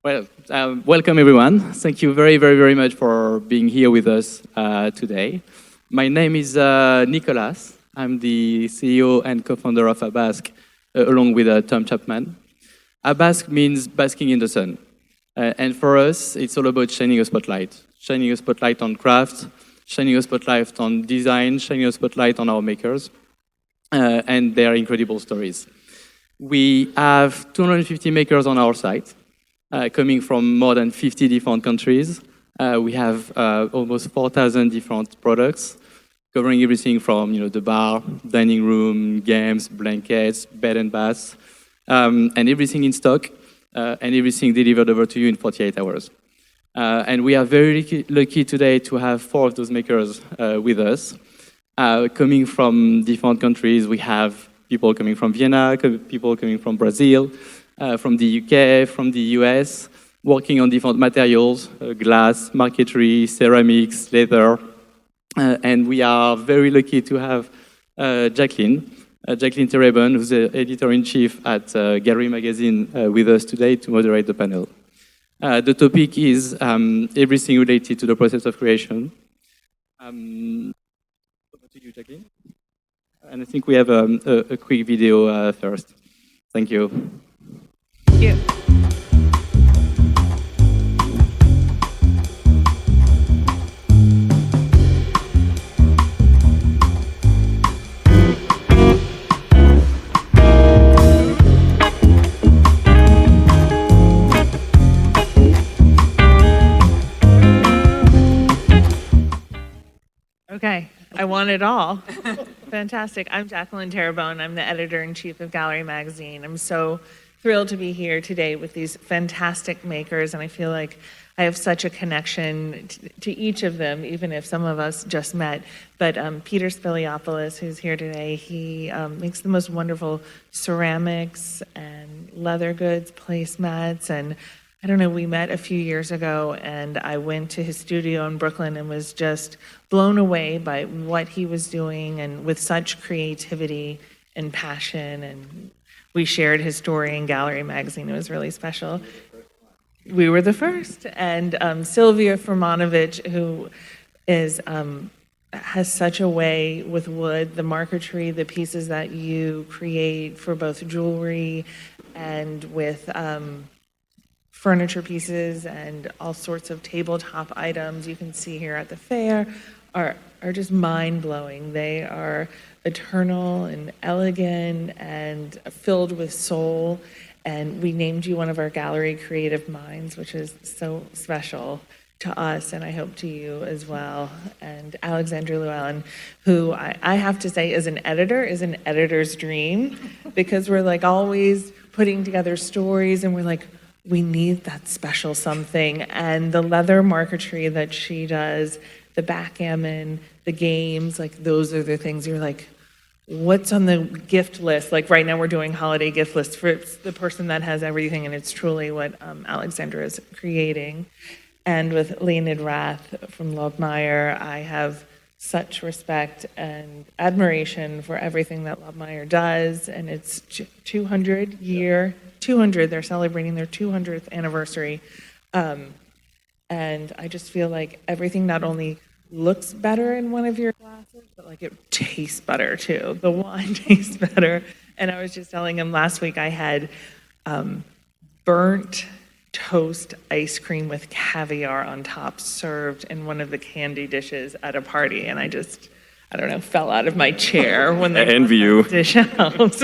Well, welcome everyone. Thank you very much for being here with us today. My name is Nicolas. I'm the CEO and co-founder of ABASK, along with Tom Chapman. ABASK means basking in the sun. And for us, it's all about shining a spotlight. Shining a spotlight on craft, shining a spotlight on design, shining a spotlight on our makers, and their incredible stories. We have 250 makers on our site, coming from more than 50 different countries. We have almost 4,000 different products, covering everything from the bar, dining room, games, blankets, bed and baths, and everything in stock, and everything delivered over to you in 48 hours. And we are very lucky today to have 4 of those makers with us. Coming from different countries, we have people coming from Vienna, people coming from Brazil, from the UK, from the US, working on different materials, glass, marquetry, ceramics, leather. And we are very lucky to have Jacqueline Terrebone, who's the editor-in-chief at Galerie magazine with us today to moderate the panel. The topic is everything related to the process of creation. Over to you, Jacqueline. And I think we have a quick video first. Thank you. Thank you. Okay, I want it all. Fantastic. I'm Jacqueline Terrebone. I'm the editor-in-chief of Galerie magazine. I'm so thrilled to be here today with these fantastic makers, and I feel like I have such a connection to each of them, even if some of us just met. But Peter Speliopoulos, who's here today, he makes the most wonderful ceramics and leather goods, placemats, and I don't know, we met a few years ago, and I went to his studio in Brooklyn and was just blown away by what he was doing, and with such creativity and passion. And we shared his story in Galerie magazine. It was really special. We were the first. And Silvia Furmanovich, who is has such a way with wood, the marquetry, the pieces that you create for both jewelry and with furniture pieces and all sorts of tabletop items you can see here at the fair are just mind-blowing. They are eternal and elegant and filled with soul. And we named you one of our Gallery Creative Minds, which is so special to us, and I hope to you as well. And Alexandra Llewellyn, who I have to say is an editor's dream, because we're like always putting together stories and we're like, we need that special something. And the leather marquetry that she does, the backgammon, the games, like those are the things you're like, what's on the gift list? Like right now we're doing holiday gift lists for the person that has everything, and it's truly what Alexandra is creating. And with Leonid Rath from Lobmeyr, I have such respect and admiration for everything that Lobmeyr does, and it's 200, they're celebrating their 200th anniversary. And I just feel like everything not only looks better in one of your glasses, but like it tastes better too. The wine tastes better. And I was just telling him last week I had burnt toast ice cream with caviar on top served in one of the candy dishes at a party, and I don't know, fell out of my chair when they envy you. Dish out.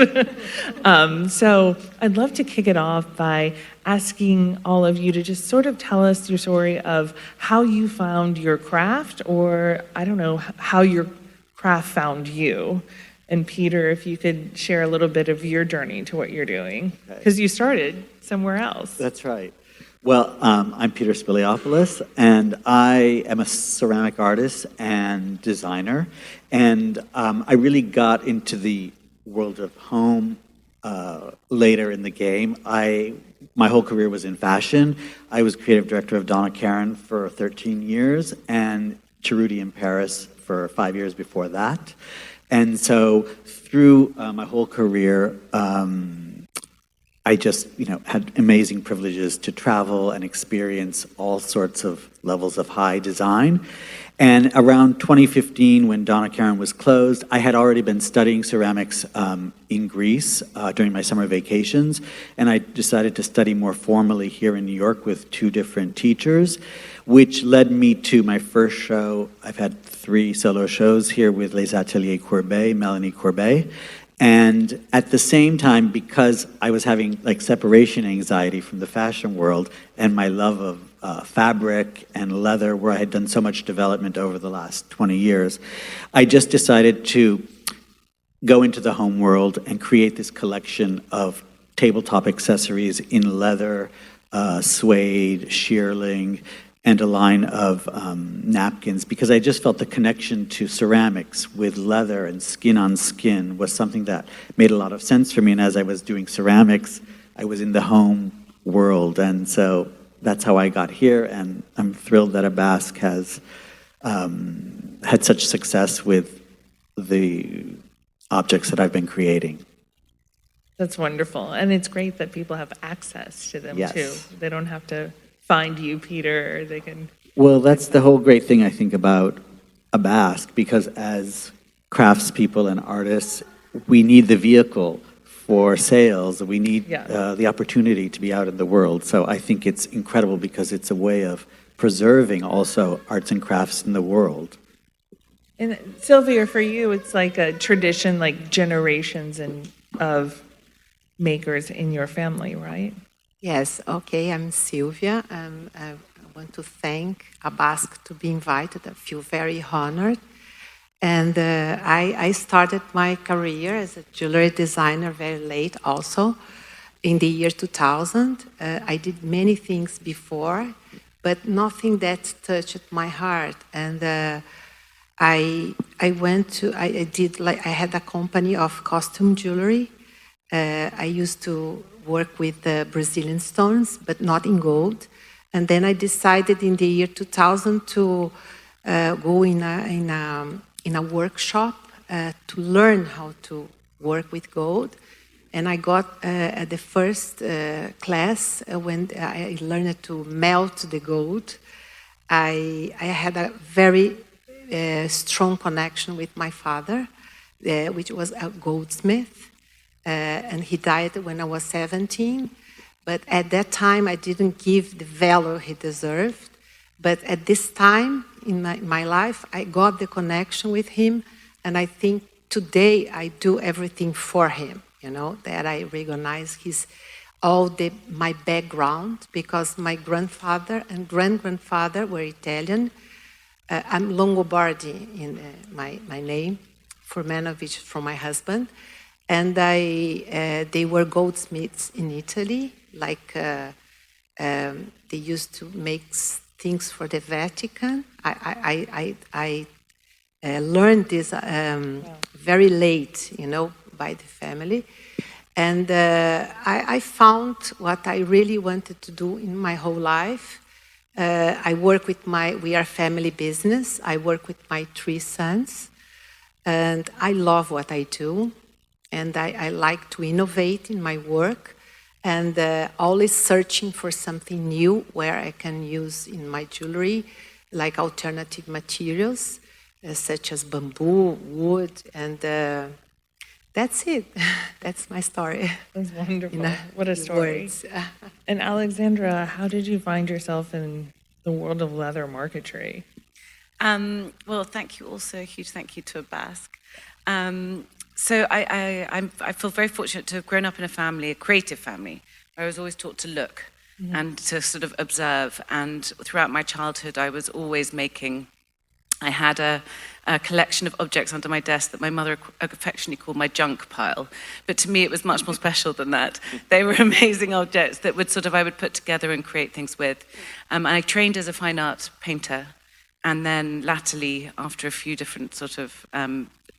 So I'd love to kick it off by asking all of you to just sort of tell us your story of how you found your craft, or I don't know, how your craft found you. And Peter, if you could share a little bit of your journey to what you're doing, because you started somewhere else. That's right. Well, I'm Peter Speliopoulos, and I am a ceramic artist and designer. And I really got into the world of home later in the game. My whole career was in fashion. I was creative director of Donna Karan for 13 years, and Cerruti in Paris for 5 years before that. And so through my whole career, I just, had amazing privileges to travel and experience all sorts of levels of high design. And around 2015, when Donna Karan was closed, I had already been studying ceramics in Greece during my summer vacations, and I decided to study more formally here in New York with 2 different teachers, which led me to my first show. I've had 3 solo shows here with Les Ateliers Courbet, Melanie Courbet. And at the same time, because I was having separation anxiety from the fashion world and my love of fabric and leather, where I had done so much development over the last 20 years, I just decided to go into the home world and create this collection of tabletop accessories in leather, suede, shearling, and a line of napkins, because I just felt the connection to ceramics with leather and skin on skin was something that made a lot of sense for me. And as I was doing ceramics, I was in the home world. And so that's how I got here. And I'm thrilled that ABASK has had such success with the objects that I've been creating. That's wonderful. And it's great that people have access to them, Yes. too. They don't have to find you, Peter, or they can... Well, that's the whole great thing, I think, about ABASK, because as craftspeople and artists, we need the vehicle for sales. We need the opportunity to be out in the world. So I think it's incredible because it's a way of preserving also arts and crafts in the world. And Silvia, for you, it's like a tradition, like generations of makers in your family, right? Yes, okay, I'm Silvia. I want to thank ABASK to be invited. I feel very honored. And I started my career as a jewelry designer very late also, in the year 2000. I did many things before, but nothing that touched my heart. And I had a company of costume jewelry. I used to work with Brazilian stones, but not in gold. And then I decided in the year 2000 to go in a workshop to learn how to work with gold. And I got at the first class when I learned to melt the gold. I had a very strong connection with my father, which was a goldsmith. And he died when I was 17. But at that time, I didn't give the value he deserved. But at this time in my life, I got the connection with him. And I think today I do everything for him, that I recognize my background, because my grandfather and great-grandfather were Italian. I'm Longobardi in my name, Furmanovich from my husband. And they were goldsmiths in Italy, they used to make things for the Vatican. I learned this very late, by the family. And I found what I really wanted to do in my whole life. I work with we are family business. I work with my 3 sons. And I love what I do. And I like to innovate in my work and always searching for something new where I can use in my jewelry, like alternative materials, such as bamboo, wood, and that's it. That's my story. That's wonderful. What a story. Words. And Alexandra, how did you find yourself in the world of leather marquetry? Well, thank you also. A huge thank you to ABASK. So I feel very fortunate to have grown up in a creative family, where I was always taught to look and to sort of observe. And throughout my childhood, I was always making. I had a collection of objects under my desk that my mother affectionately called my junk pile. But to me, it was much more special than that. They were amazing objects that I would put together and create things with. And I trained as a fine art painter. And then latterly, after a few different sort of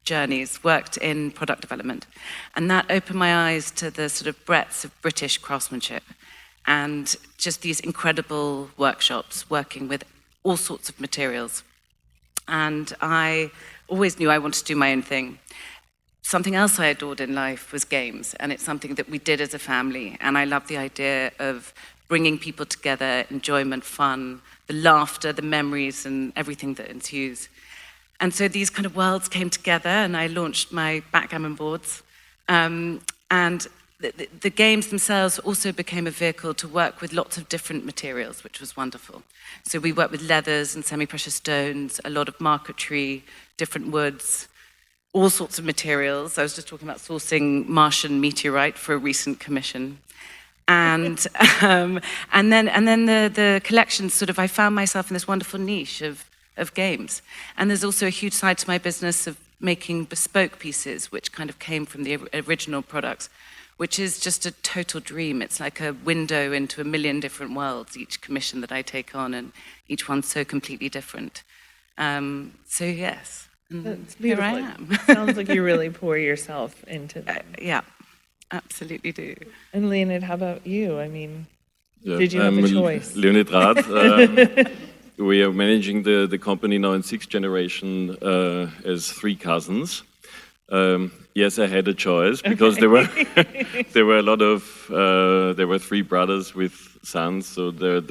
journeys, worked in product development. And that opened my eyes to the sort of breadth of British craftsmanship and just these incredible workshops working with all sorts of materials. And I always knew I wanted to do my own thing. something else I adored in life was games, and it's something that we did as a family. And I love the idea of bringing people together, enjoyment, fun, the laughter, the memories, and everything that ensues. And so these kind of worlds came together, and I launched my backgammon boards. And the games themselves also became a vehicle to work with lots of different materials, which was wonderful. So we worked with leathers and semi-precious stones, a lot of marquetry, different woods, all sorts of materials. I was just talking about sourcing Martian meteorite for a recent commission. And then the collection I found myself in this wonderful niche of games. And there's also a huge side to my business of making bespoke pieces, which kind of came from the original products, which is just a total dream. It's like a window into a million different worlds, each commission that I take on, and each one's so completely different. So yes, That's here beautiful. I am. Sounds like you really pour yourself into them. Yeah, absolutely do. And Leonid, how about you? I mean, Yeah, did you have a choice? Leonid Rath. We are managing the company now in 6th generation as 3 cousins. Yes, I had a choice because there were there were 3 brothers with sons, so there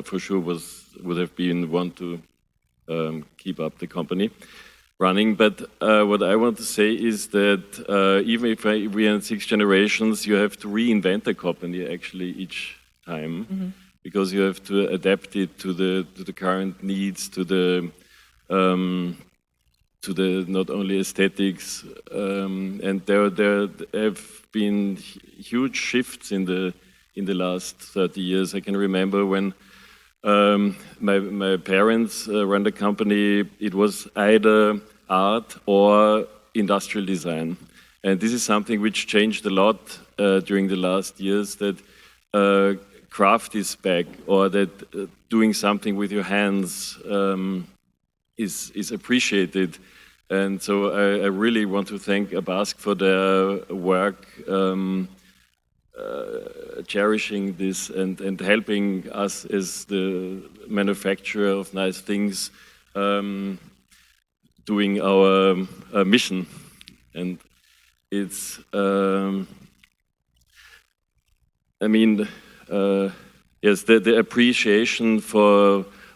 for sure would have been one to keep up the company running. But what I want to say is that even if we are in 6 generations, you have to reinvent the company actually each time, because you have to adapt it to the current needs, to the not only aesthetics, and there have been huge shifts in the last 30 years. I can remember when my parents ran the company, it was either art or industrial design. And this is something which changed a lot during the last years, that craft is back, or that doing something with your hands is appreciated. And so I really want to thank ABASK for their work cherishing this and helping us as the manufacturer of nice things, doing our mission. And it's, yes, the appreciation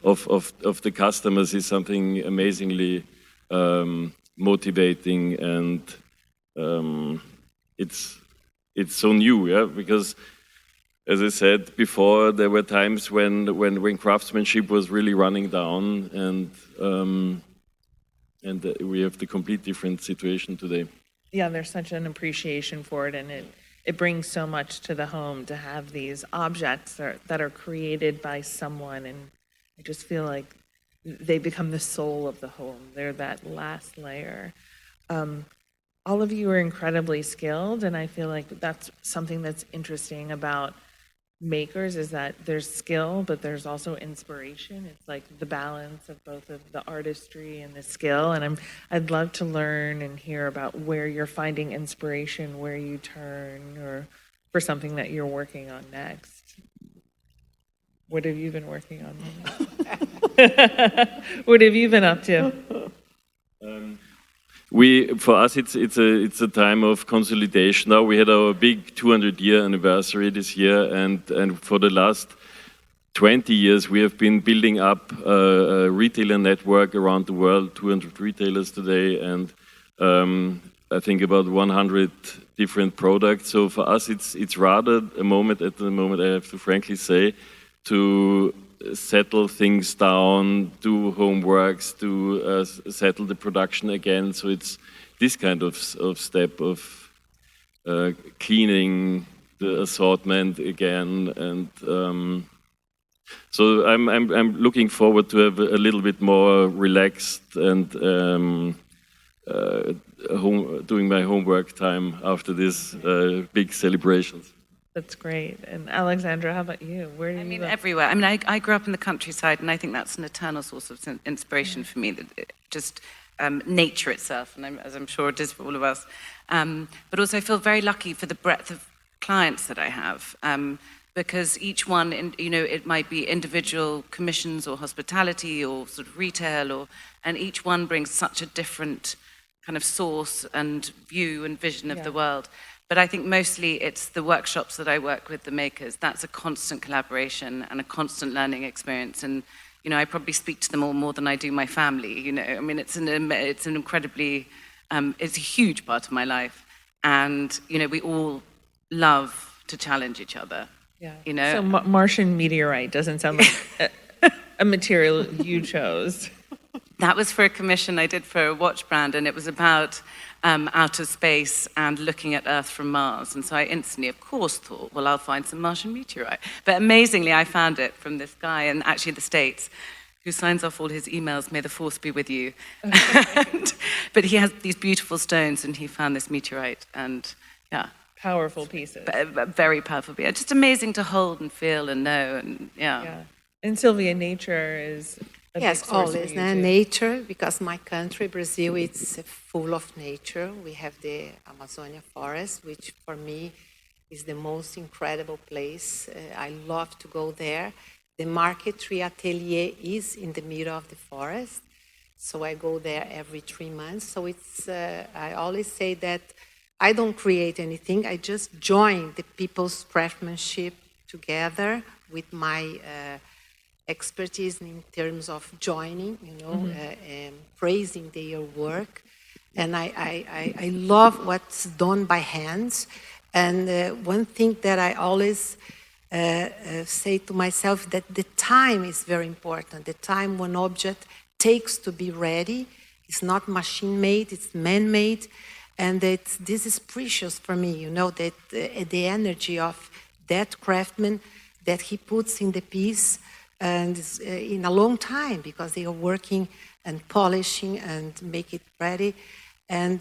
of the customers is something amazingly motivating, and it's so new, yeah, because as I said before, there were times when craftsmanship was really running down, and we have the complete different situation today. Yeah, there's such an appreciation for it, and it brings so much to the home to have these objects that are created by someone, and I just feel like they become the soul of the home. They're that last layer. All of you are incredibly skilled, and I feel like that's something that's interesting about makers, is that there's skill, but there's also inspiration. It's like the balance of both of the artistry and the skill, and I'd love to learn and hear about where you're finding inspiration, where you turn, or for something that you're working on next. What have you been working on? What have you been up to? For us, it's a time of consolidation. Now we had our big 200-year anniversary this year, and for the last 20 years we have been building up a retailer network around the world, 200 retailers today, and I think about 100 different products. So for us, it's rather a moment at the moment, I have to frankly say, to settle things down, do homeworks, to settle the production again. So it's this kind of step of cleaning the assortment again, and so I'm looking forward to have a little bit more relaxed and doing my homework time after this big celebrations. That's great. And Alexandra, how about you? Where do you live? Everywhere. I mean, I grew up in the countryside, and I think that's an eternal source of inspiration for me, that just nature itself, and as I'm sure it is for all of us. But also I feel very lucky for the breadth of clients that I have, because each one, it might be individual commissions or hospitality or sort of retail, and each one brings such a different kind of source and view and vision of the world. But I think mostly it's the workshops that I work with the makers. That's a constant collaboration and a constant learning experience. And, you know, I probably speak to them all more than I do my family, you know. I mean, it's an incredibly, it's a huge part of my life. And, you know, we all love to challenge each other. Yeah. You know? So Martian meteorite doesn't sound like a material you chose. That was for a commission I did for a watch brand, and it was about outer space and looking at Earth from Mars. And so I instantly, of course, thought, well, I'll find some Martian meteorite. But amazingly, I found it from this guy, and actually the States, who signs off all his emails, may the force be with you. But he has these beautiful stones, and he found this meteorite, and yeah. Powerful pieces. Very powerful. Just amazing to hold and feel and know, and yeah. And Silvia, nature is a big source always. for you too. Nature, because my country, Brazil, it's full of nature. We have the Amazonia forest, which for me is the most incredible place. I love to go there. The marquetry atelier is in the middle of the forest, so I go there every 3 months. So it's, I always say that I don't create anything. I just join the people's craftsmanship together with my expertise in terms of joining, you know, and praising their work. And I love what's done by hands. And one thing that I always say to myself, that the time is very important. The time one object takes to be ready. It's not machine-made, it's man-made. And this is precious for me, you know, that the energy of that craftsman that he puts in the piece, and in a long time, because they are working and polishing and make it ready. And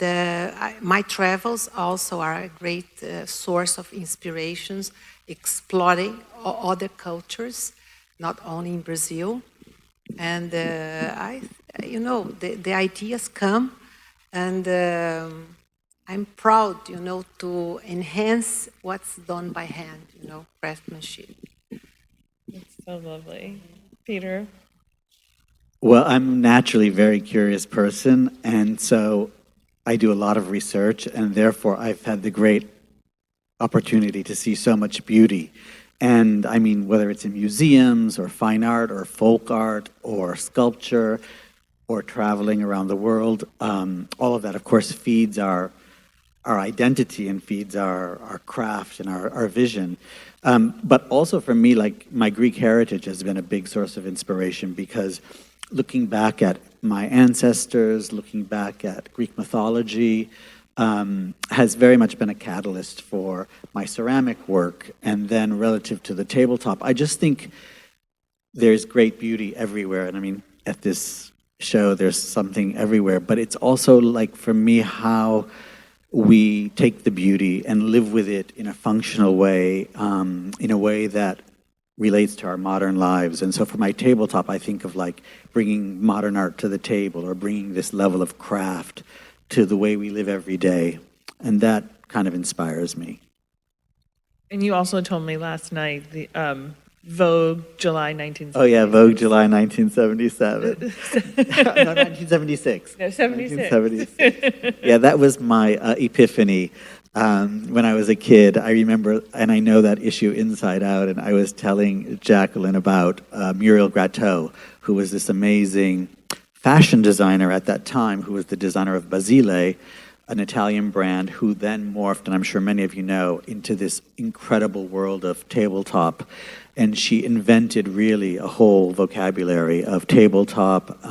my travels also are a great source of inspirations, exploring other cultures, not only in Brazil. And you know, the ideas come, and I'm proud, you know, to enhance what's done by hand, you know, craftsmanship. It's so lovely. Peter? Well, I'm a naturally very curious person, and so I do a lot of research, and therefore I've had the great opportunity to see so much beauty. And I mean, whether it's in museums or fine art or folk art or sculpture or traveling around the world, all of that, of course, feeds our identity and feeds our craft and our vision. But also for me, like, my Greek heritage has been a big source of inspiration, because looking back at my ancestors, looking back at Greek mythology, has very much been a catalyst for my ceramic work. And then relative to the tabletop, I just think there's great beauty everywhere. And I mean, at this show, there's something everywhere. But it's also, like, for me, how we take the beauty and live with it in a functional way, in a way that relates to our modern lives. And so for my tabletop, I think of, like, bringing modern art to the table, or bringing this level of craft to the way we live every day. And that kind of inspires me. And you also told me last night the Vogue July 1976. Oh yeah, Vogue July 1977. No, 1976. No, 76. 1976. Yeah, that was my epiphany. When I was a kid, I remember, and I know that issue inside out, and I was telling Jacqueline about Muriel Grateau, who was this amazing fashion designer at that time, who was the designer of Basile, an Italian brand, who then morphed, and I'm sure many of you know, into this incredible world of tabletop. And she invented really a whole vocabulary of tabletop,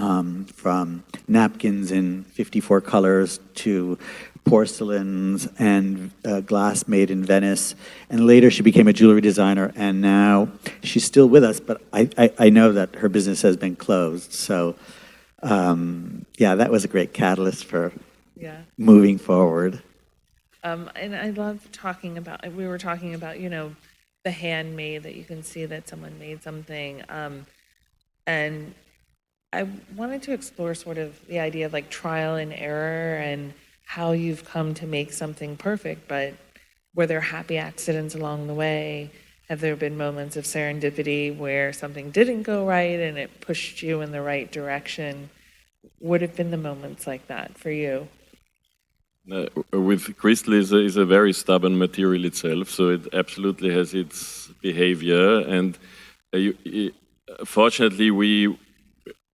from napkins in 54 colors to porcelains and glass made in Venice. And later she became a jewelry designer, and now she's still with us, but I know that her business has been closed. So yeah, that was a great catalyst for moving forward. And I love talking about, we were talking about, you know, the handmade, that you can see that someone made something. And I wanted to explore sort of the idea of, like, trial and error, and how you've come to make something perfect, but were there happy accidents along the way? Have there been moments of serendipity where something didn't go right and it pushed you in the right direction? Would have been the moments like that for you? with crystal is a very stubborn material itself, so it absolutely has its behavior. And fortunately,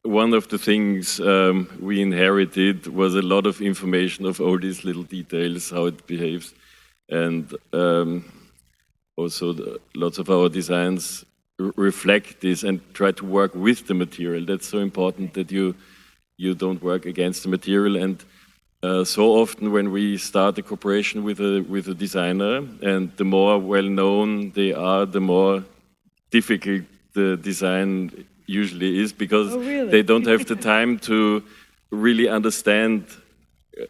one of the things we inherited was a lot of information of all these little details, how it behaves, and also lots of our designs reflect this and try to work with the material. That's so important, that you don't work against the material. And so often when we start a cooperation with a designer, and the more well-known they are, the more difficult the design usually is, because they don't have the time to really understand.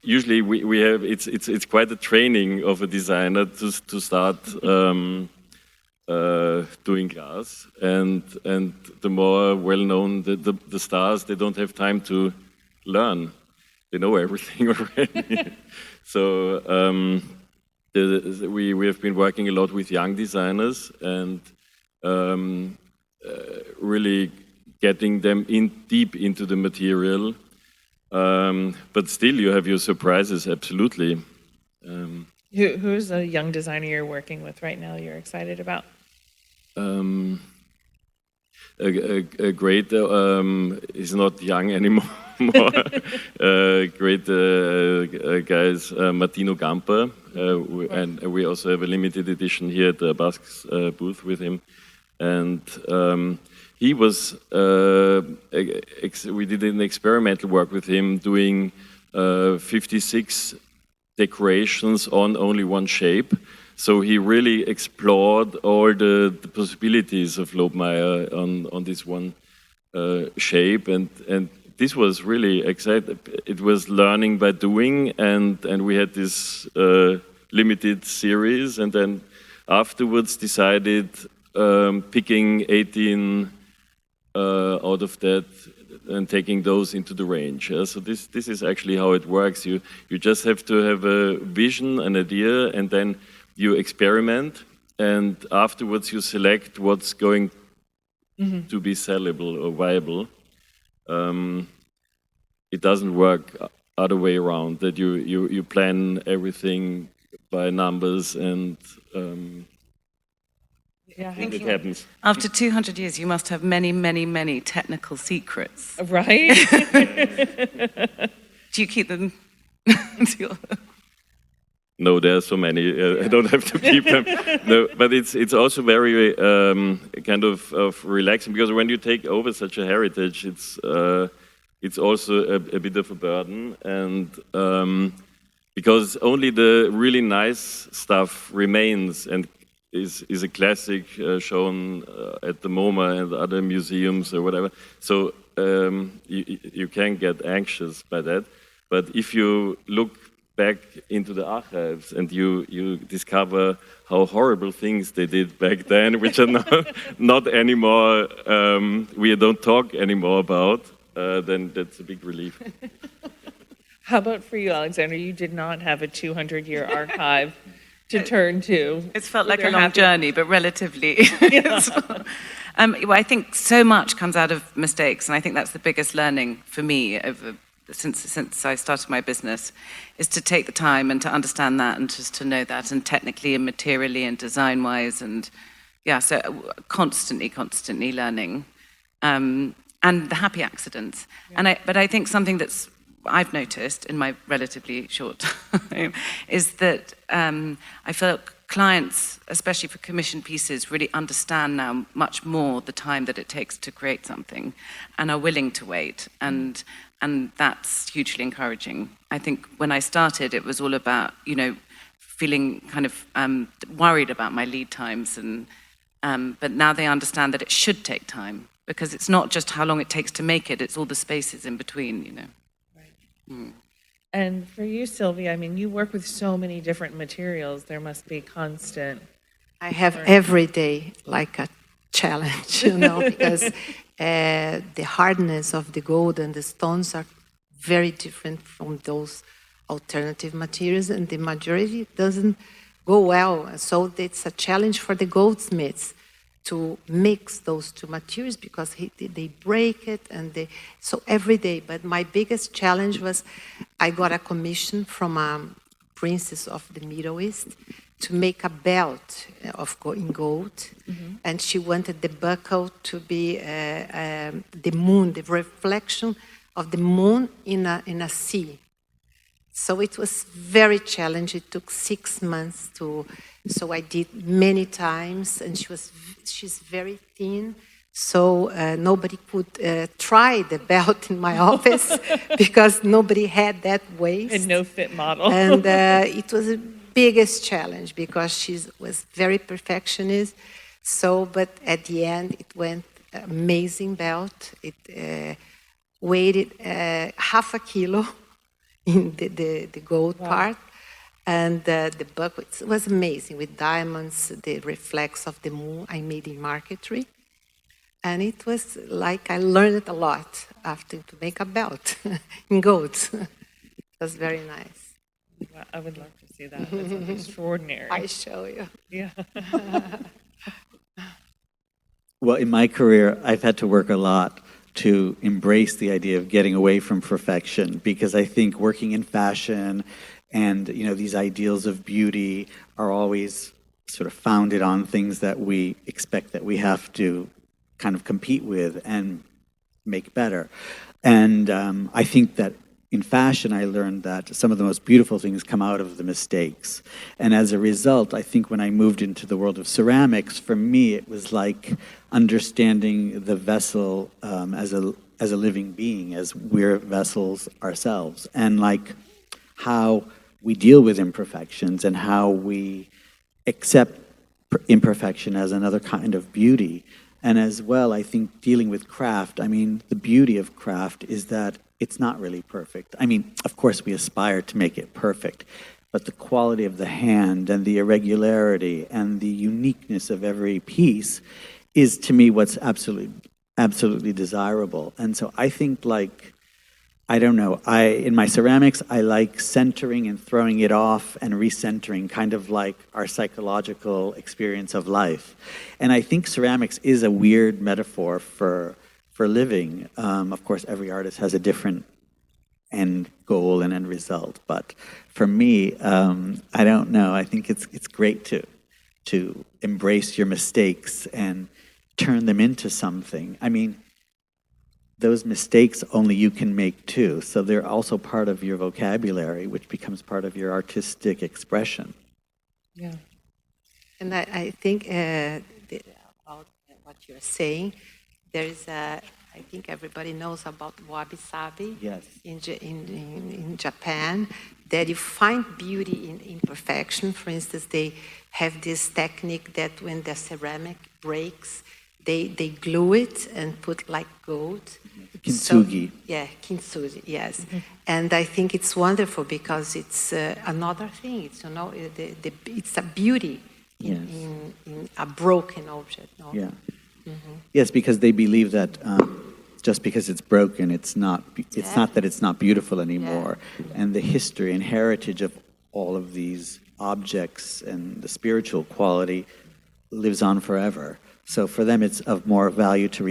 Usually we have, it's quite a training of a designer to start doing glass, and the more well-known the stars, they don't have time to learn. They know everything already. So we have been working a lot with young designers, and really getting them deep into the material. But still, you have your surprises, absolutely. Who's a young designer you're working with right now you're excited about? A great, he's not young anymore. Great guy is Martino Gamper, and we also have a limited edition here at the ABASK's booth with him. And he was, we did an experimental work with him doing 56 decorations on only one shape. So he really explored all the possibilities of Lobmeyr on this one shape, and this was really exciting. It was learning by doing, and we had this limited series, and then afterwards decided picking 18 out of that and taking those into the range. So this is actually how it works. You just have to have a vision, an idea, and then you experiment, and afterwards you select what's going to be sellable or viable. It doesn't work other way around, that you plan everything by numbers, and Yeah, it happens. After 200 years, you must have many, many, many technical secrets. right? Do you keep them? No, there are so many. I don't have to keep them. No, but it's also very kind of relaxing, because when you take over such a heritage, it's also a bit of a burden, and because only the really nice stuff remains and is a classic shown at the MoMA and other museums or whatever. So you can get anxious by that. But if you look back into the archives and you discover how horrible things they did back then, which are not anymore, we don't talk anymore about, then that's a big relief. How about for you, Alexandra? You did not have a 200-year archive to turn to. It's felt like a long journey, but relatively. Well, I think so much comes out of mistakes, and I think that's the biggest learning for me since I started my business, is to take the time and to understand that, and just to know that, and technically and materially and design-wise, and so constantly learning, and the happy accidents. Yeah. But I think something I've noticed in my relatively short time is that I feel clients, especially for commissioned pieces, really understand now much more the time that it takes to create something, and are willing to wait, and that's hugely encouraging. I think when I started, it was all about, feeling kind of worried about my lead times, but now they understand that it should take time, because it's not just how long it takes to make it, it's all the spaces in between, And for you, Silvia, I mean, you work with so many different materials. There must be constant. I have every day like a challenge, because the hardness of the gold and the stones are very different from those alternative materials, and the majority doesn't go well. So it's a challenge for the goldsmiths to mix those two materials, because they break it, so every day. But my biggest challenge was I got a commission from a princess of the Middle East, to make a belt in gold. And she wanted the buckle to be the moon, the reflection of the moon in a sea. So it was very challenging. It took 6 months so I did many times, and she's very thin. So nobody could try the belt in my office because nobody had that waist. And no fit model. And it was the biggest challenge because she was very perfectionist. So, but at the end, it went amazing belt. It weighed half a kilo in the gold part. And the buckle, it was amazing with diamonds, the reflex of the moon I made in marquetry. And it was like I learned a lot after to make a belt in gold. It was very nice. Well, I would love to see that. That sounds extraordinary. I show you. Yeah. Well, in my career, I've had to work a lot to embrace the idea of getting away from perfection, because I think working in fashion and these ideals of beauty are always sort of founded on things that we expect that we have to kind of compete with and make better. And I think that in fashion, I learned that some of the most beautiful things come out of the mistakes. And as a result, I think when I moved into the world of ceramics, for me, it was like understanding the vessel as a living being, as we're vessels ourselves, and like how we deal with imperfections and how we accept imperfection as another kind of beauty. And as well, I think dealing with craft, I mean, the beauty of craft is that it's not really perfect. I mean, of course, we aspire to make it perfect, but the quality of the hand and the irregularity and the uniqueness of every piece is, to me, what's absolutely desirable. And so I think, like, I don't know, in my ceramics, I like centering and throwing it off and recentering, kind of like our psychological experience of life. And I think ceramics is a weird metaphor for living. Of course, every artist has a different end goal and end result. But for me, I don't know, I think it's great to embrace your mistakes and turn them into something. I mean, those mistakes only you can make too. So they're also part of your vocabulary, which becomes part of your artistic expression. Yeah. And I think about what you're saying, there is I think everybody knows about wabi-sabi. Yes. In Japan, that you find beauty in imperfection. For instance, they have this technique that when the ceramic breaks, they glue it and put like gold. Kintsugi. So, yeah, kintsugi, yes. And I think it's wonderful because it's another thing. It's, it's a beauty in a broken object. No? Yeah. Yes, because they believe that just because it's broken, it's not that it's not beautiful anymore. Yeah. And the history and heritage of all of these objects and the spiritual quality lives on forever. So for them, it's of more value to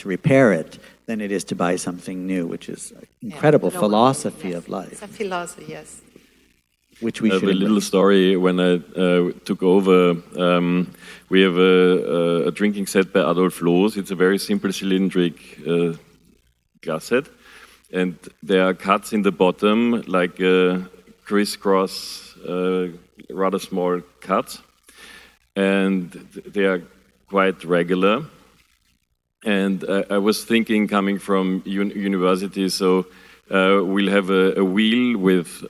repair it than it is to buy something new, which is an incredible philosophy of life. It's a philosophy, yes. Which we should have a little story. When I took over, we have a drinking set by Adolf Loos. It's a very simple cylindric glass set. And there are cuts in the bottom, like crisscross, rather small cuts. And they are quite regular. And I was thinking, coming from university, so we'll have a wheel with,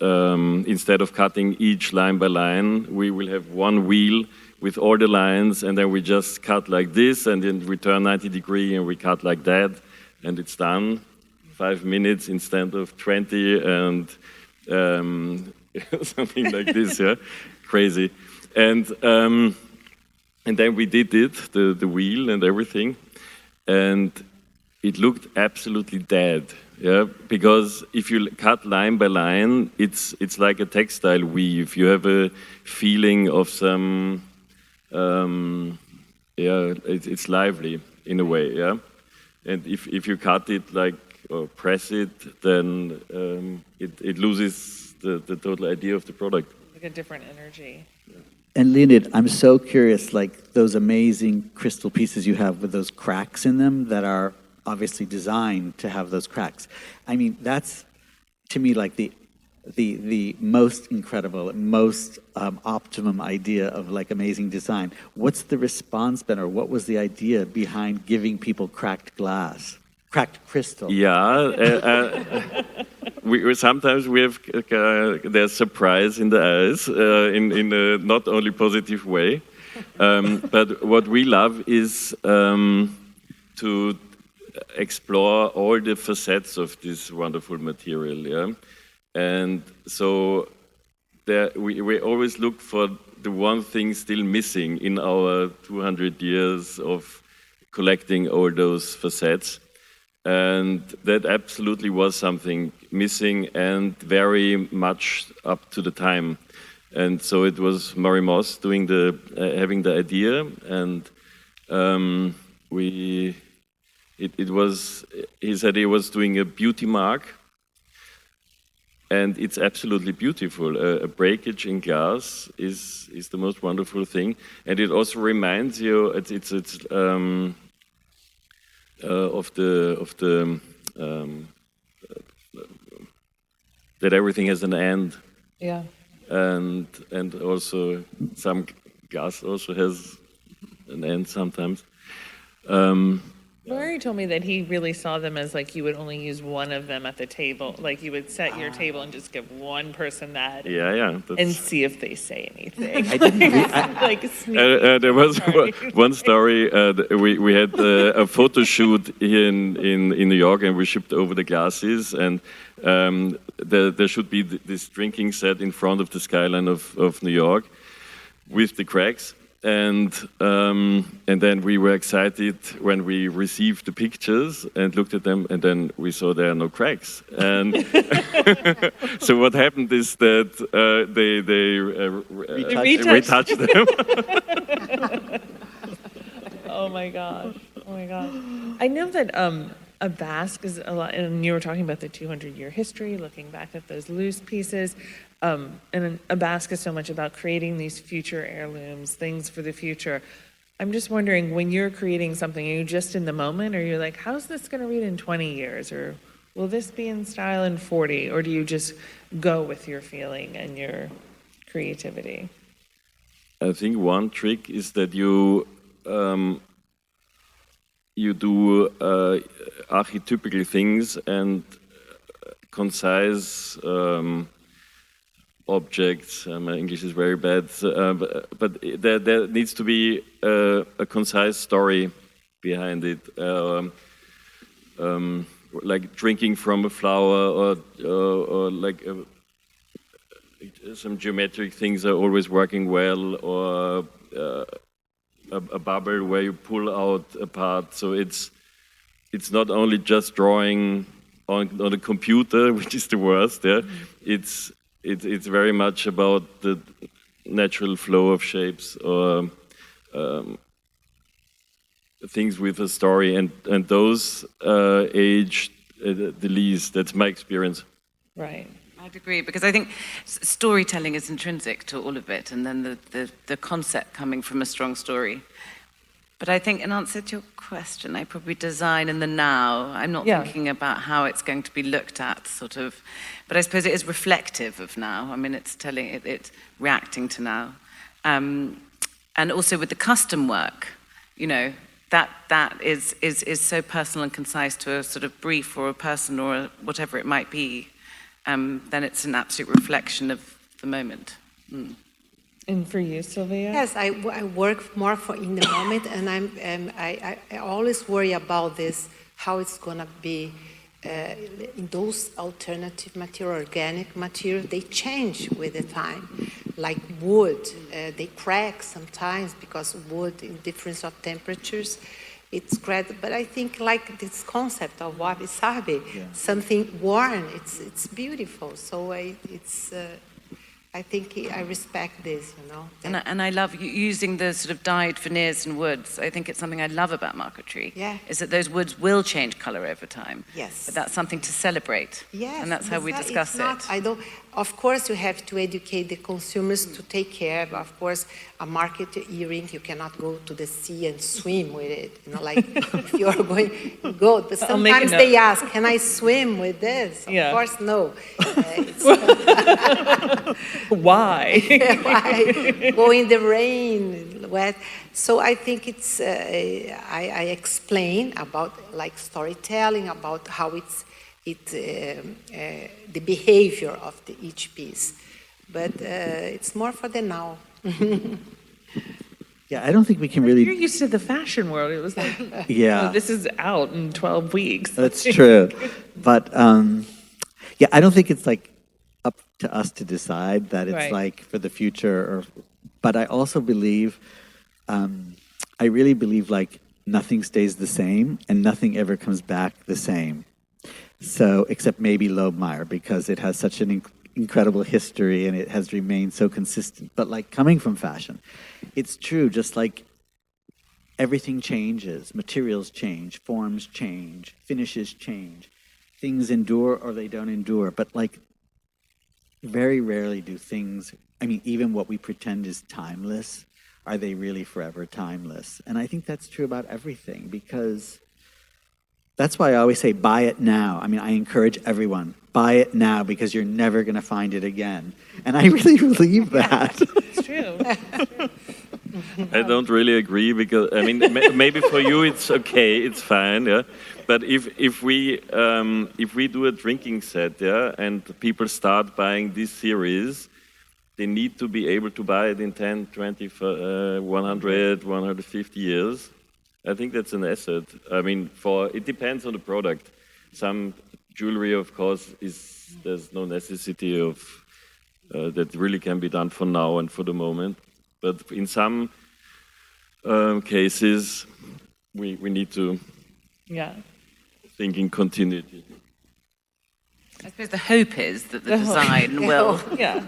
instead of cutting each line by line, we will have one wheel with all the lines, and then we just cut like this, and then we turn 90 degrees, and we cut like that, and it's done. 5 minutes instead of 20, and something like this, yeah, crazy. And then we did it, the wheel and everything, and it looked absolutely dead. Yeah, because if you cut line by line, it's like a textile weave. You have a feeling of some, it's lively in a way, yeah. And if you cut it like or press it, then it loses the total idea of the product. Like a different energy. And Leonid, I'm so curious, like those amazing crystal pieces you have with those cracks in them that are obviously designed to have those cracks. I mean, that's to me like the most incredible, most optimum idea of like amazing design. What's the response been, or what was the idea behind giving people cracked glass, cracked crystal? Yeah, sometimes we have there's surprise in the eyes in a not only positive way, but what we love is to explore all the facets of this wonderful material. Yeah, and so we always look for the one thing still missing in our 200 years of collecting all those facets. And that absolutely was something missing and very much up to the time. And so it was Murray Moss doing having the idea, and he said he was doing a beauty mark, and it's absolutely beautiful. A breakage in glass is the most wonderful thing, and it also reminds you that everything has an end. Yeah. And also some glass also has an end sometimes. Murray told me that he really saw them as like you would only use one of them at the table. Like you would set your table and just give one person that. Yeah. And see if they say anything. I didn't there was one story. We had a photo shoot here in New York, and we shipped over the glasses, and there should be this drinking set in front of the skyline of New York with the cracks. And then we were excited when we received the pictures and looked at them, and then we saw there are no cracks. And so what happened is that they retouched them. Oh my god! I know that ABASK is a lot, and you were talking about the 200-year history, looking back at those loose pieces. And ABASK is so much about creating these future heirlooms, things for the future. I'm just wondering, when you're creating something, are you just in the moment, or you're like, how's this going to read in 20 years? Or will this be in style in 40? Or do you just go with your feeling and your creativity? I think one trick is that you do archetypical things and concise objects. My English is very bad, but there needs to be a concise story behind it, like drinking from a flower, or like some geometric things are always working well, or a bubble where you pull out a part. So it's not only just drawing on a computer, which is the worst. Yeah, it's very much about the natural flow of shapes, or things with a story, and those age the least. That's my experience. Right. I'd agree, because I think storytelling is intrinsic to all of it, and then the concept coming from a strong story. But I think, in answer to your question, I probably design in the now. I'm not thinking about how it's going to be looked at, sort of. But I suppose it is reflective of now. I mean, it's reacting to now. And also with the custom work, you know, that is so personal and concise to a sort of brief or a person or whatever it might be. Then it's an absolute reflection of the moment. Mm. And for you, Silvia? Yes, I work more in the moment, and I always worry about this, how it's going to be in those alternative material, organic material. They change with the time. Like wood, they crack sometimes because wood, in difference of temperatures, it's cracked. But I think like this concept of wabi-sabi, something worn, it's beautiful. So I think I respect this, you know. And I love using the sort of dyed veneers and woods. I think it's something I love about marquetry. Yeah. Is that those woods will change color over time. Yes. But that's something to celebrate. Yes. And that's how we discuss it. I don't. of course, you have to educate the consumers to take care. Of course, a market earring, you cannot go to the sea and swim with it. You know, like if you are going to go. But sometimes they ask, "Can I swim with this?" Of course, no. Why? Why go in the rain, wet? So I think it's. I explain about like storytelling about how the behavior of each piece, but it's more for the now. Yeah, I don't think we can really. You're used to the fashion world. It was like, yeah, oh, this is out in 12 weeks. That's true, but yeah, I don't think it's like up to us to decide that it's like for the future. But I also believe, I really believe like nothing stays the same and nothing ever comes back the same. So, except maybe Lobmeyr, because it has such an incredible history and it has remained so consistent. But like coming from fashion, it's true, just like everything changes, materials change, forms change, finishes change, things endure or they don't endure. But like very rarely do things, I mean, even what we pretend is timeless, are they really forever timeless? And I think that's true about everything, because that's why I always say, buy it now. I mean, I encourage everyone, buy it now, because you're never going to find it again. And I really believe that. It's true. I don't really agree, because, I mean, maybe for you it's okay, it's fine, yeah. But if we do a drinking set, yeah, and people start buying this series, they need to be able to buy it in 10, 20, 100, 150 years. I think that's an asset. I mean, it depends on the product. Some jewelry, of course, there's no necessity of that really can be done for now and for the moment. But in some cases, we need to think in continuity. I suppose the hope is that the design will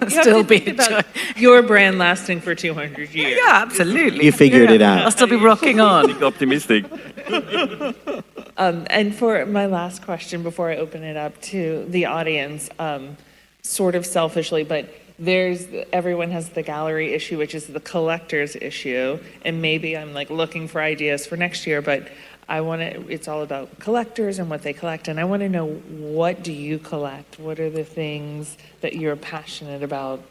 still be about your brand lasting for 200 years. Yeah, absolutely. You figured it out. I'll still be rocking on. Optimistic. And for my last question before I open it up to the audience, sort of selfishly, but everyone has the gallery issue, which is the collector's issue, and maybe I'm like looking for ideas for next year, but it's all about collectors and what they collect, and I want to know, what do you collect? What are the things that you're passionate about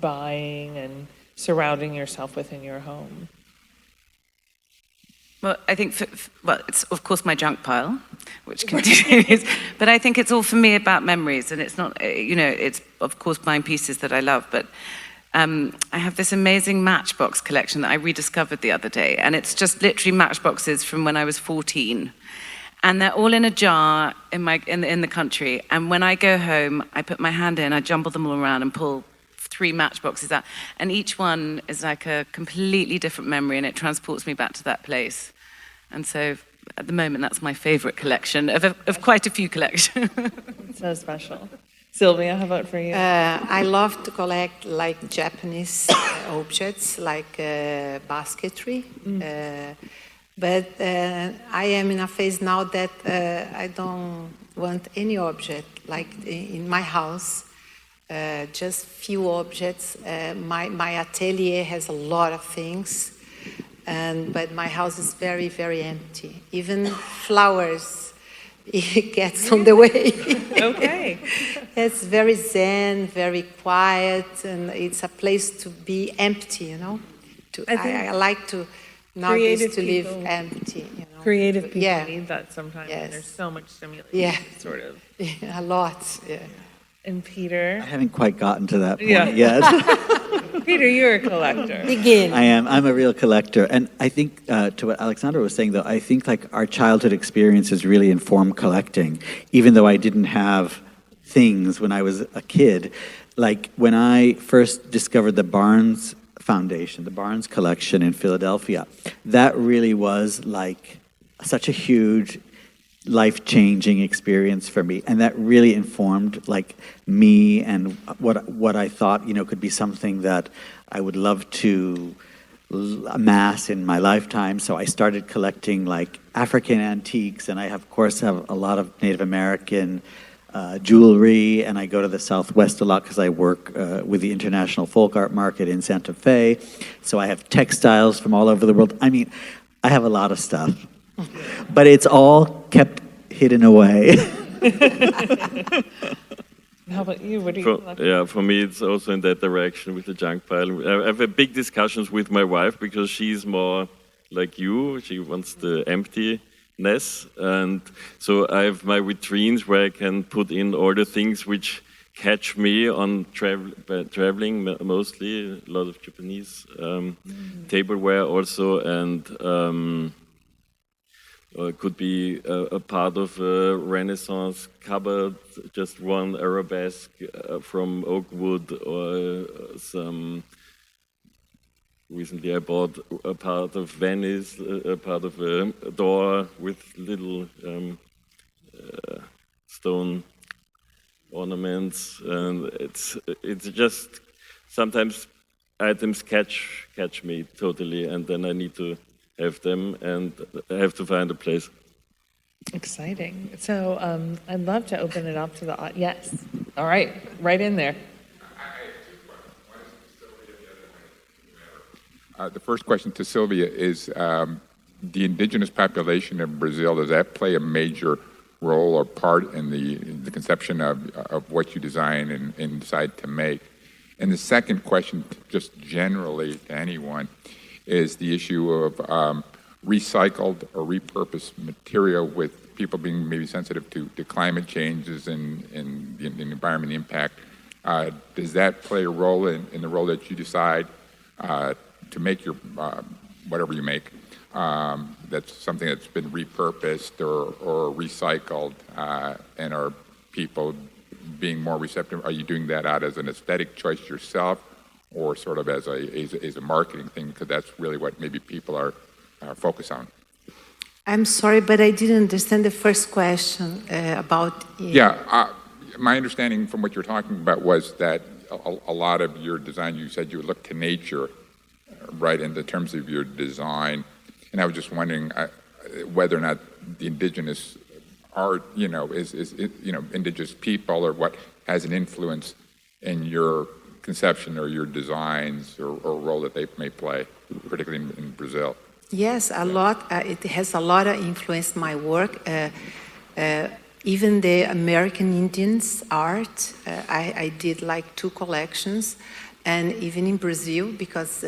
buying and surrounding yourself with in your home? Well, I think, it's of course my junk pile, which continues, but I think it's all for me about memories, and it's not, it's of course buying pieces that I love, but I have this amazing matchbox collection that I rediscovered the other day, and it's just literally matchboxes from when I was 14. And they're all in a jar in the country, and when I go home, I put my hand in, I jumble them all around and pull 3 matchboxes out, and each one is like a completely different memory, and it transports me back to that place. And so at the moment, that's my favorite collection of quite a few collections. So special. Silvia, how about for you? I love to collect like Japanese objects, like basketry. But I am in a phase now that I don't want any object, like in my house, just few objects. My atelier has a lot of things, but my house is very, very empty. Even flowers, it gets on the way. Okay. It's very zen, very quiet, and it's a place to be empty, you know? I like to nowadays to live empty, you know? Creative people need that sometimes. Yes. There's so much stimulation, sort of. Yeah, a lot, yeah. And Peter? I haven't quite gotten to that point yet. Peter, you're a collector. Begin. I am. I'm a real collector. And I think, to what Alexandra was saying, though, I think like our childhood experiences really inform collecting. Even though I didn't have things when I was a kid, like when I first discovered the Barnes Foundation, the Barnes collection in Philadelphia, that really was like such a huge life-changing experience for me, and that really informed like me and what I thought could be something that I would love to amass in my lifetime. So I started collecting like African antiques, and I of course have a lot of Native American jewelry, and I go to the Southwest a lot because I work with the International Folk Art Market in Santa Fe. So I have textiles from all over the world. I mean, I have a lot of stuff, but it's all kept hidden away. How about you? What do you Yeah, for me, it's also in that direction with the junk pile. I have a big discussions with my wife because she's more like you. She wants the emptiness. And so I have my vitrines where I can put in all the things which catch me on traveling, mostly a lot of Japanese tableware also, and could be a part of a Renaissance cupboard, just one arabesque from oak wood, or some. Recently I bought a part of Venice, a part of a door with little stone ornaments, and it's just sometimes items catch me totally, and then I need to have them, and I have to find a place. Exciting. So I'd love to open it up to the audience. Yes. All right. Right in there. The first question to Silvia is, the indigenous population of Brazil, does that play a major role or part in the conception of what you design and decide to make? And the second question, just generally to anyone, is the issue of recycled or repurposed material, with people being maybe sensitive to climate changes and the environment impact. Does that play a role in the role that you decide to make your whatever you make? That's something that's been repurposed or recycled, and are people being more receptive? Are you doing that out as an aesthetic choice yourself, or sort of as a marketing thing, because that's really what maybe people are focused on? I'm sorry, but I didn't understand the first question about... Yeah, my understanding from what you're talking about was that a lot of your design, you said you would look to nature, right, in the terms of your design. And I was just wondering whether or not the indigenous art, is indigenous people, or what has an influence in your conception or your designs, or role that they may play, particularly in Brazil. Yes, a lot. It has a lot of influence my work. Even the American Indians art, I did like 2 collections. And even in Brazil, because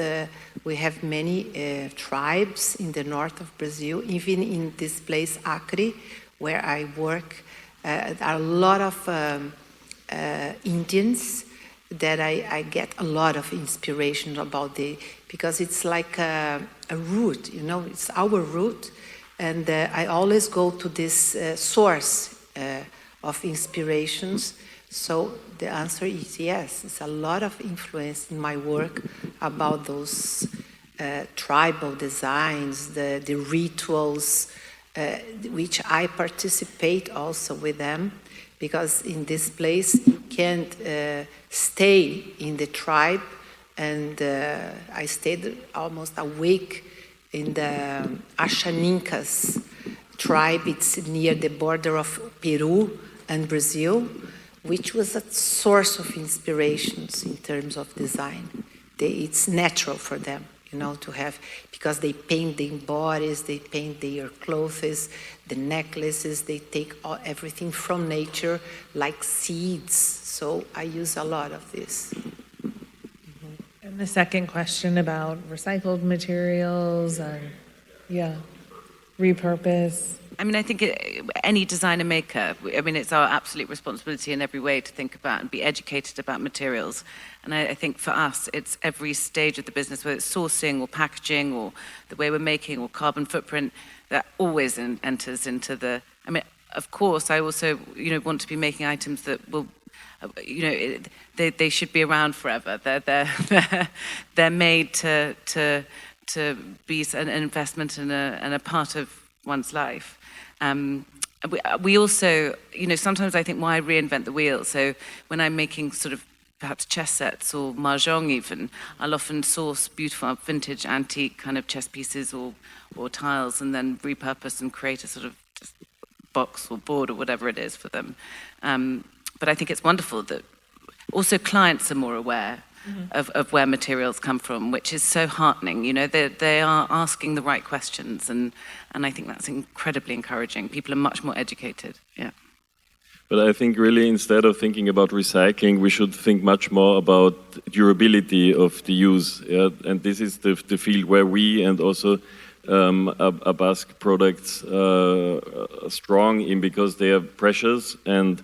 we have many tribes in the north of Brazil, even in this place, Acre, where I work, there are a lot of Indians that I get a lot of inspiration about because it's like a root, it's our root. And I always go to this source of inspirations. So the answer is yes. It's a lot of influence in my work about those tribal designs, the rituals, which I participate also with them, because in this place you can't stay in the tribe. And I stayed almost a week in the Ashaninkas tribe. It's near the border of Peru and Brazil, which was a source of inspirations in terms of design. It's natural for them, to have, because they paint their bodies, they paint their clothes, the necklaces, they take everything from nature, like seeds. So I use a lot of this. And the second question about recycled materials and, repurpose. I mean, I think any designer maker, it's our absolute responsibility in every way to think about and be educated about materials. And I think for us, it's every stage of the business, whether it's sourcing or packaging or the way we're making or carbon footprint, that always enters into the... of course, I also, want to be making items that will, they should be around forever. They're made to be an investment and a part of one's life. We also, sometimes I think, why reinvent the wheel? So when I'm making sort of perhaps chess sets or mahjong even, I'll often source beautiful vintage antique kind of chess pieces or tiles, and then repurpose and create a sort of box or board or whatever it is for them. But I think it's wonderful that also clients are more aware of where materials come from, which is so heartening. You know, they are asking the right questions, and I think that's incredibly encouraging. People are much more educated, yeah. But I think really instead of thinking about recycling, we should think much more about durability of the use. Yeah? And this is the field where we and also ABASK products are strong in, because they are precious and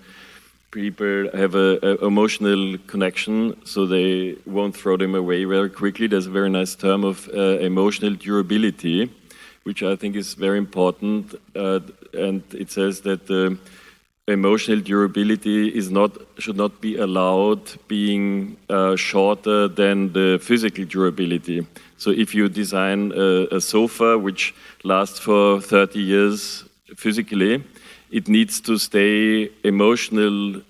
people have an emotional connection, so they won't throw them away very quickly. There's a very nice term of emotional durability, which I think is very important. And it says that emotional durability should not be allowed being shorter than the physical durability. So if you design a sofa which lasts for 30 years physically, it needs to stay emotional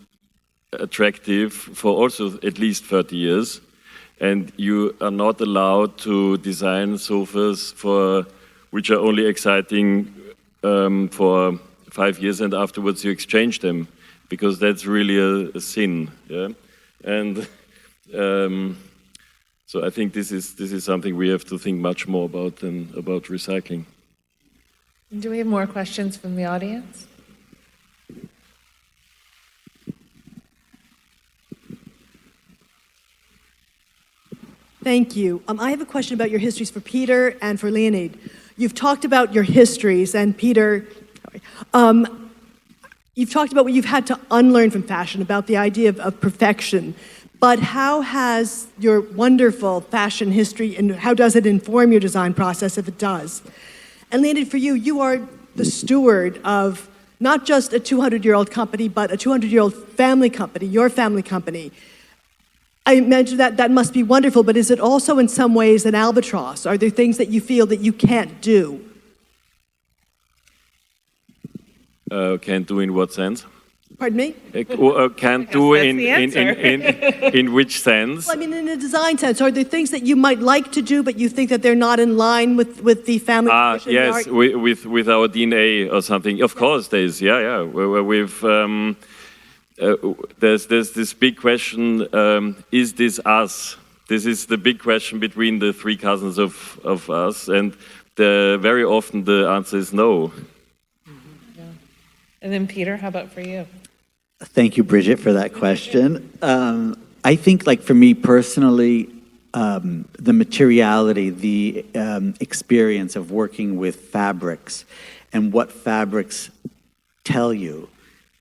attractive for also at least 30 years. And you are not allowed to design sofas which are only exciting for 5 years and afterwards you exchange them, because that's really a sin. Yeah? And so I think this is something we have to think much more about than about recycling. Do we have more questions from the audience? Thank you. I have a question about your histories for Peter and for Leonid. You've talked about your histories, and Peter, you've talked about what you've had to unlearn from fashion, about the idea of perfection. But how has your wonderful fashion history, and how does it inform your design process, if it does? And Leonid, for you, you are the steward of not just a 200-year-old company, but a 200-year-old family company, your family company. I imagine that must be wonderful, but is it also in some ways an albatross? Are there things that you feel that you can't do? Can't do in what sense? Pardon me? Can't do in which sense? Well, I mean, in a design sense, are there things that you might like to do, but you think that they're not in line with the family tradition? Yes, with our DNA or something. Of course, there is. Yeah. We've there's this big question: is this us? This is the big question between the three cousins of us, and very often the answer is no. Yeah. And then Peter, how about for you? Thank you, Bridget, for that question. I think, like for me personally, the materiality, the experience of working with fabrics and what fabrics tell you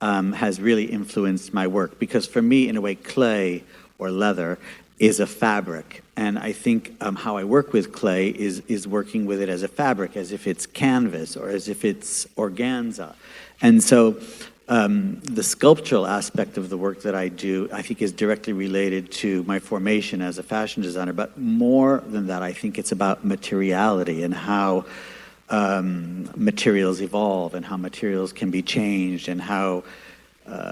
has really influenced my work. Because for me, in a way, clay or leather is a fabric. And I think how I work with clay is working with it as a fabric, as if it's canvas or as if it's organza. And so the sculptural aspect of the work that I do, I think, is directly related to my formation as a fashion designer. But more than that, I think it's about materiality and how materials evolve and how materials can be changed and how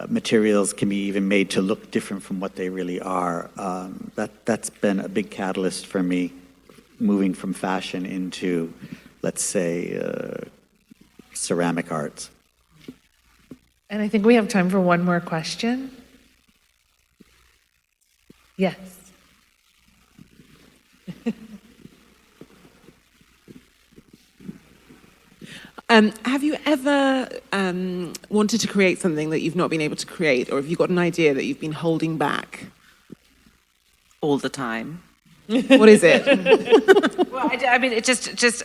materials can be even made to look different from what they really are. That's been a big catalyst for me, moving from fashion into, let's say, ceramic arts. And I think we have time for one more question. Yes. Have you ever wanted to create something that you've not been able to create, or have you got an idea that you've been holding back? All the time. What is it? Well, I mean, it just.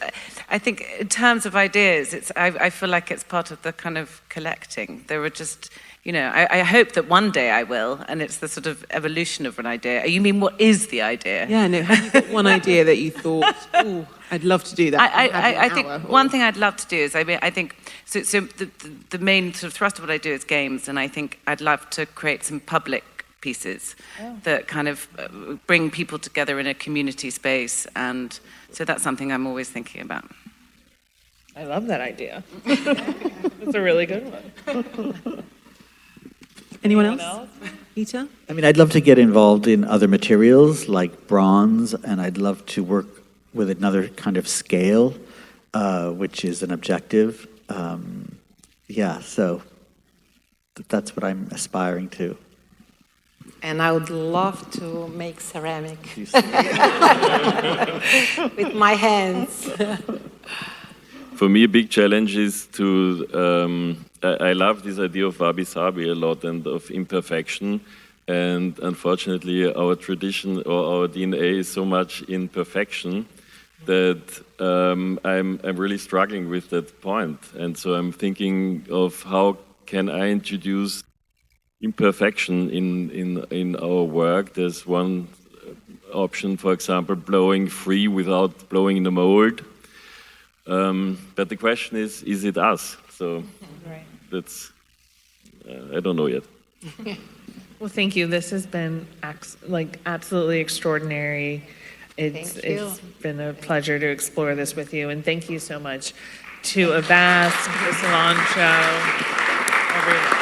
I think in terms of ideas, I feel like it's part of the kind of collecting. There are just, I hope that one day I will, and it's the sort of evolution of an idea. You mean what is the idea? Yeah, no. Have you got one idea that you thought, oh, I'd love to do that? I think one thing I'd love to do is, I think, so the main sort of thrust of what I do is games, and I think I'd love to create some public pieces that kind of bring people together in a community space, and so that's something I'm always thinking about. I love that idea. That's a really good one. Anyone else? Peter? I mean, I'd love to get involved in other materials like bronze, and I'd love to work with another kind of scale, which is an objective. yeah, so that's what I'm aspiring to. And I would love to make ceramic with my hands. For me, a big challenge is to, I love this idea of wabi-sabi a lot and of imperfection. And unfortunately, our tradition or our DNA is so much in perfection that I'm really struggling with that point. And so I'm thinking of how can I introduce imperfection in our work. There's one option, for example, blowing free without blowing in the mold. But the question is it us? So that's, I don't know yet. Well, thank you. This has been absolutely extraordinary. It's been a pleasure to explore this with you. And thank you so much to ABASK, the Salon show, everyone.